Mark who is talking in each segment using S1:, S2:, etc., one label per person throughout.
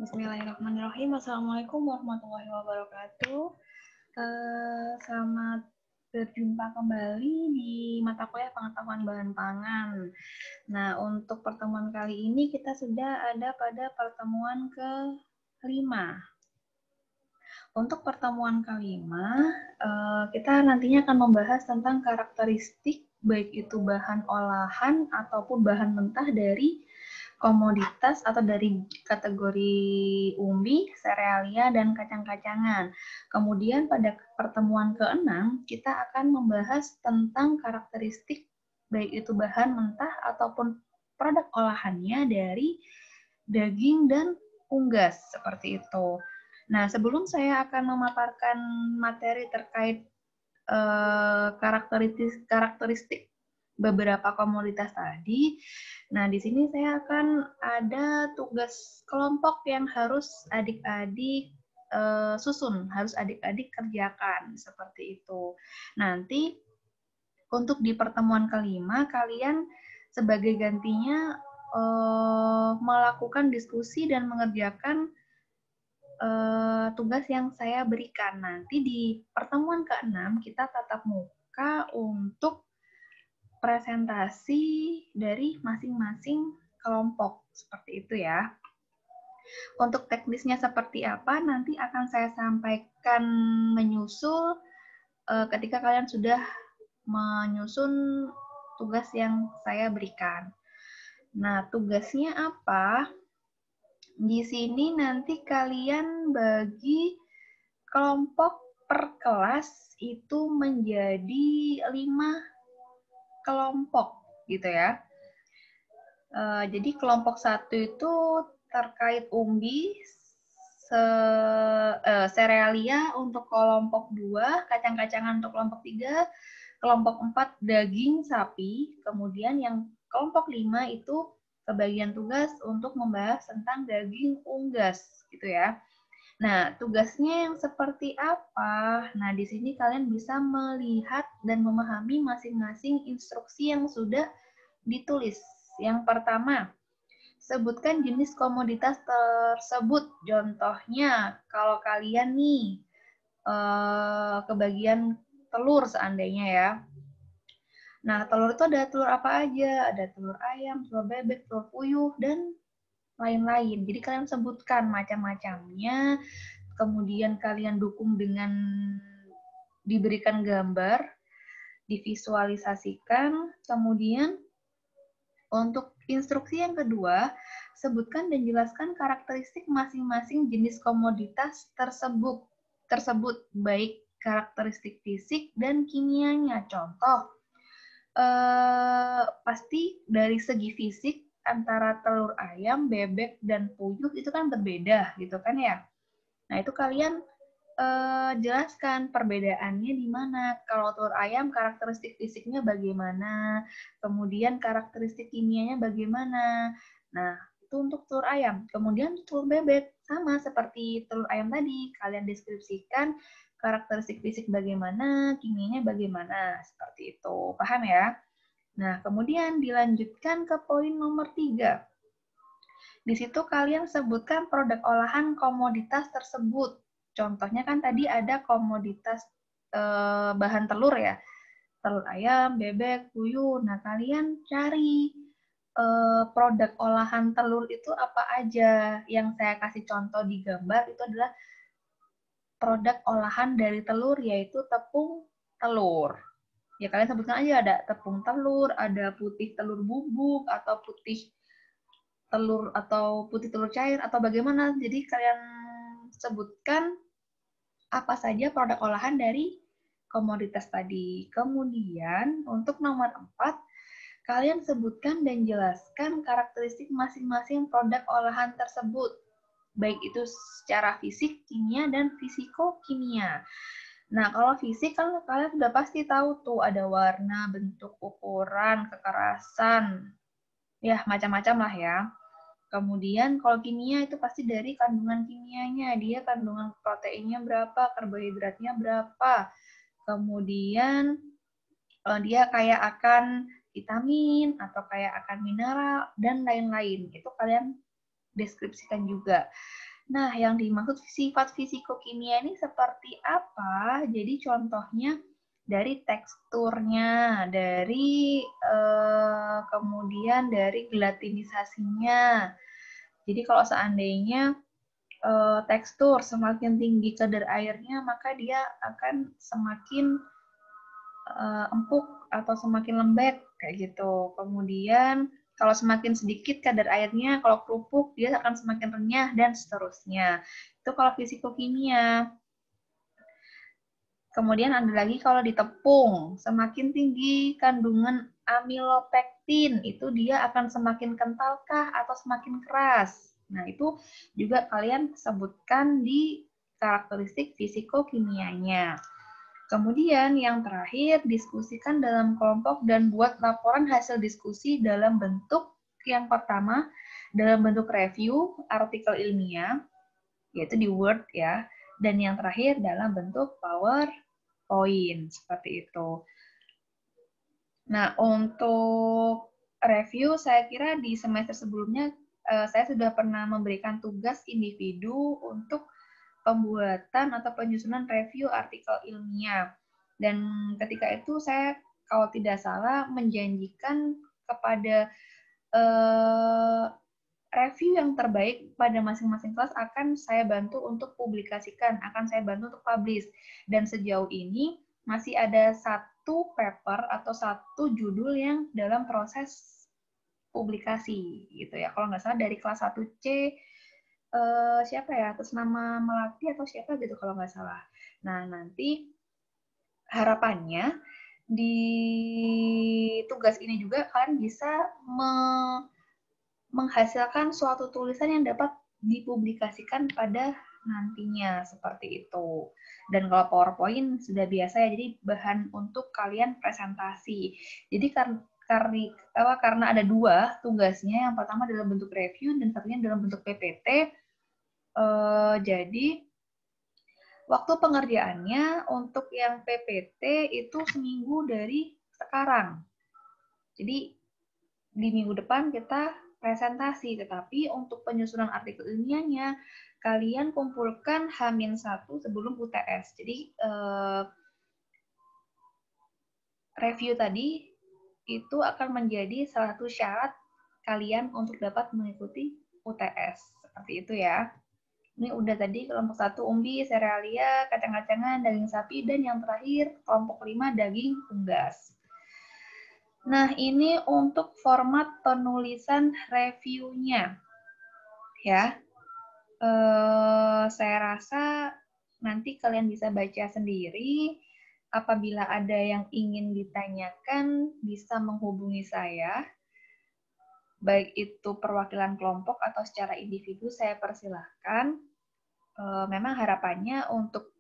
S1: Bismillahirrahmanirrahim. Assalamualaikum warahmatullahi wabarakatuh. Selamat berjumpa kembali di mata kuliah pengetahuan bahan pangan. Nah, untuk pertemuan kali ini kita sudah ada pada pertemuan ke-5. Untuk pertemuan kelima, kita nantinya akan membahas tentang karakteristik baik itu bahan olahan ataupun bahan mentah dari komoditas atau dari kategori umbi, serealia, dan kacang-kacangan. Kemudian pada pertemuan ke-6, kita akan membahas tentang karakteristik baik itu bahan mentah ataupun produk olahannya dari daging dan unggas, seperti itu. Nah, sebelum saya akan memaparkan materi terkait karakteristik beberapa komoditas tadi. Nah, di sini saya akan ada tugas kelompok yang harus adik-adik susun, harus adik-adik kerjakan, seperti itu. Nanti untuk di pertemuan kelima, kalian sebagai gantinya melakukan diskusi dan mengerjakan tugas yang saya berikan. Nanti di pertemuan ke-6 kita tatap muka untuk presentasi dari masing-masing kelompok, seperti itu ya. Untuk teknisnya seperti apa nanti akan saya sampaikan menyusul ketika kalian sudah menyusun tugas yang saya berikan. Nah, tugasnya apa? Di sini nanti kalian bagi kelompok per kelas itu menjadi 5 kelompok gitu ya. Jadi kelompok 1 itu terkait umbi, serealia untuk kelompok 2, kacang-kacangan untuk kelompok 3, kelompok 4 daging sapi, kemudian yang kelompok 5 itu kebagian tugas untuk membahas tentang daging unggas gitu ya. Nah, tugasnya yang seperti apa? Nah, di sini kalian bisa melihat dan memahami masing-masing instruksi yang sudah ditulis. Yang pertama, sebutkan jenis komoditas tersebut. Contohnya, kalau kalian nih kebagian telur seandainya ya. Nah, telur itu ada telur apa aja? Ada telur ayam, telur bebek, telur puyuh, dan lain-lain. Jadi kalian sebutkan macam-macamnya, kemudian kalian dukung dengan diberikan gambar, divisualisasikan, kemudian untuk instruksi yang kedua, sebutkan dan jelaskan karakteristik masing-masing jenis komoditas tersebut baik karakteristik fisik dan kimianya. Contoh, pasti dari segi fisik antara telur ayam, bebek, dan puyuh itu kan berbeda gitu kan ya. Nah, itu kalian jelaskan perbedaannya di mana. Kalau telur ayam karakteristik fisiknya bagaimana, kemudian karakteristik kimianya bagaimana. Nah, itu untuk telur ayam. Kemudian telur bebek sama seperti telur ayam tadi, kalian deskripsikan karakteristik fisik bagaimana, kimianya bagaimana, seperti itu. Paham ya? Nah, kemudian dilanjutkan ke poin nomor 3. Di situ kalian sebutkan produk olahan komoditas tersebut. Contohnya kan tadi ada komoditas bahan telur ya. Telur ayam, bebek, puyuh. Nah, kalian cari produk olahan telur itu apa aja. Yang saya kasih contoh di gambar itu adalah produk olahan dari telur, yaitu tepung telur. Ya, kalian sebutkan aja ada tepung telur, ada putih telur bubuk, atau putih telur atau putih telur cair, atau bagaimana. Jadi kalian sebutkan apa saja produk olahan dari komoditas tadi. Kemudian untuk nomor 4, kalian sebutkan dan jelaskan karakteristik masing-masing produk olahan tersebut, baik itu secara fisik, kimia, dan fisiko-kimia. Nah, kalau fisik kan kalian sudah pasti tahu tuh ada warna, bentuk, ukuran, kekerasan, ya macam-macam lah ya. Kemudian kalau kimia itu pasti dari kandungan kimianya, dia kandungan proteinnya berapa, karbohidratnya berapa. Kemudian dia kayak akan vitamin atau kayak akan mineral dan lain-lain. Itu kalian deskripsikan juga. Nah, yang dimaksud sifat fisikokimia ini seperti apa? Jadi contohnya dari teksturnya, dari kemudian dari gelatinisasinya. Jadi kalau seandainya tekstur semakin tinggi kadar airnya, maka dia akan semakin empuk atau semakin lembek kayak gitu. Kemudian kalau semakin sedikit kadar airnya, kalau kerupuk dia akan semakin renyah dan seterusnya. Itu kalau fisikokimia. Kemudian ada lagi kalau di tepung, semakin tinggi kandungan amilopektin, itu dia akan semakin kentalkah atau semakin keras. Nah, itu juga kalian sebutkan di karakteristik fisikokimianya. Kemudian yang terakhir, diskusikan dalam kelompok dan buat laporan hasil diskusi dalam bentuk yang pertama, dalam bentuk review artikel ilmiah, yaitu di Word ya, dan yang terakhir dalam bentuk PowerPoint, seperti itu. Nah, untuk review, saya kira di semester sebelumnya saya sudah pernah memberikan tugas individu untuk pembuatan atau penyusunan review artikel ilmiah. Dan ketika itu saya, kalau tidak salah, menjanjikan kepada review yang terbaik pada masing-masing kelas akan saya bantu untuk publikasikan, akan saya bantu untuk publish. Dan sejauh ini masih ada satu paper atau satu judul yang dalam proses publikasi gitu ya. Kalau nggak salah dari kelas 1C siapa ya, atas nama Melati atau siapa gitu kalau nggak salah. Nah, nanti harapannya di tugas ini juga kalian bisa menghasilkan suatu tulisan yang dapat dipublikasikan pada nantinya, seperti itu. Dan kalau PowerPoint sudah biasa ya, jadi bahan untuk kalian presentasi. Jadi karena ada dua tugasnya, yang pertama dalam bentuk review dan satunya dalam bentuk PPT. Jadi waktu pengerjaannya untuk yang PPT itu seminggu dari sekarang. Jadi di minggu depan kita presentasi, tetapi untuk penyusunan artikel ilmiahnya kalian kumpulkan H-1 sebelum UTS. Jadi review tadi itu akan menjadi salah satu syarat kalian untuk dapat mengikuti UTS. Seperti itu ya. Ini udah tadi kelompok 1 umbi, serealia, kacang-kacangan, daging sapi, dan yang terakhir kelompok 5 daging unggas. Nah, ini untuk format penulisan reviewnya. Ya, saya rasa nanti kalian bisa baca sendiri. Apabila ada yang ingin ditanyakan, bisa menghubungi saya. Baik itu perwakilan kelompok atau secara individu, saya persilahkan. Memang harapannya untuk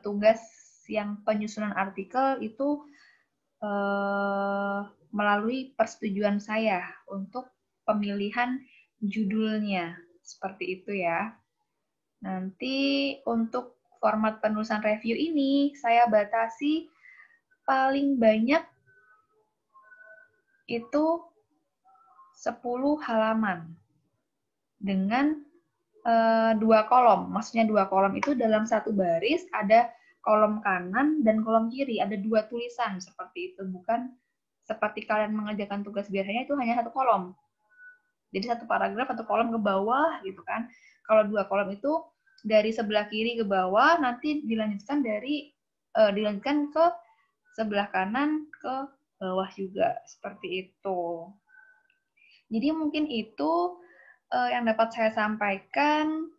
S1: tugas yang penyusunan artikel itu melalui persetujuan saya untuk pemilihan judulnya. Seperti itu ya. Nanti untuk format penulisan review ini saya batasi paling banyak itu 10 halaman dengan 2 kolom. Maksudnya 2 kolom itu dalam satu baris ada kolom kanan dan kolom kiri, ada 2 tulisan seperti itu, bukan seperti kalian mengerjakan tugas biasanya itu hanya 1 kolom. Jadi 1 paragraf, 1 kolom ke bawah gitu kan. Kalau 2 kolom itu dari sebelah kiri ke bawah, nanti dilanjutkan dilanjutkan ke sebelah kanan ke bawah juga, seperti itu. Jadi mungkin itu yang dapat saya sampaikan.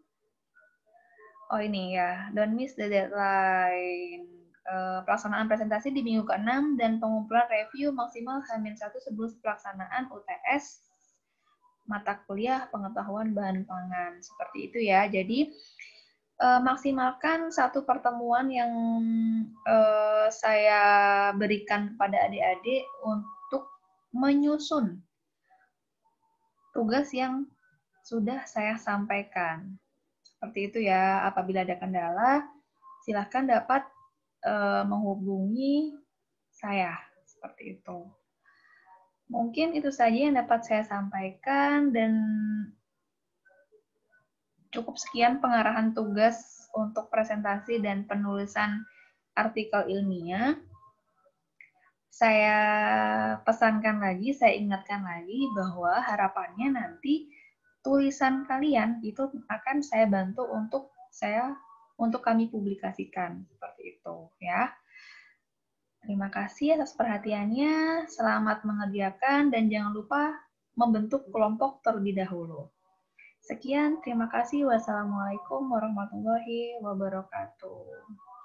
S1: Oh ini ya, don't miss the deadline. Pelaksanaan presentasi di minggu ke-6 dan pengumpulan review maksimal H-1 sebelum pelaksanaan UTS mata kuliah pengetahuan bahan pangan. Seperti itu ya. Jadi maksimalkan satu pertemuan yang saya berikan kepada adik-adik untuk menyusun tugas yang sudah saya sampaikan. Seperti itu ya. Apabila ada kendala, silahkan dapat menghubungi saya. Seperti itu. Mungkin itu saja yang dapat saya sampaikan, dan Cukup sekian pengarahan tugas untuk presentasi dan penulisan artikel ilmiah. Saya pesankan lagi, saya ingatkan lagi bahwa harapannya nanti tulisan kalian itu akan saya bantu untuk kami publikasikan seperti itu ya. Terima kasih atas perhatiannya. Selamat mengerjakan dan jangan lupa membentuk kelompok terlebih dahulu. Sekian, terima kasih. Wassalamualaikum warahmatullahi wabarakatuh.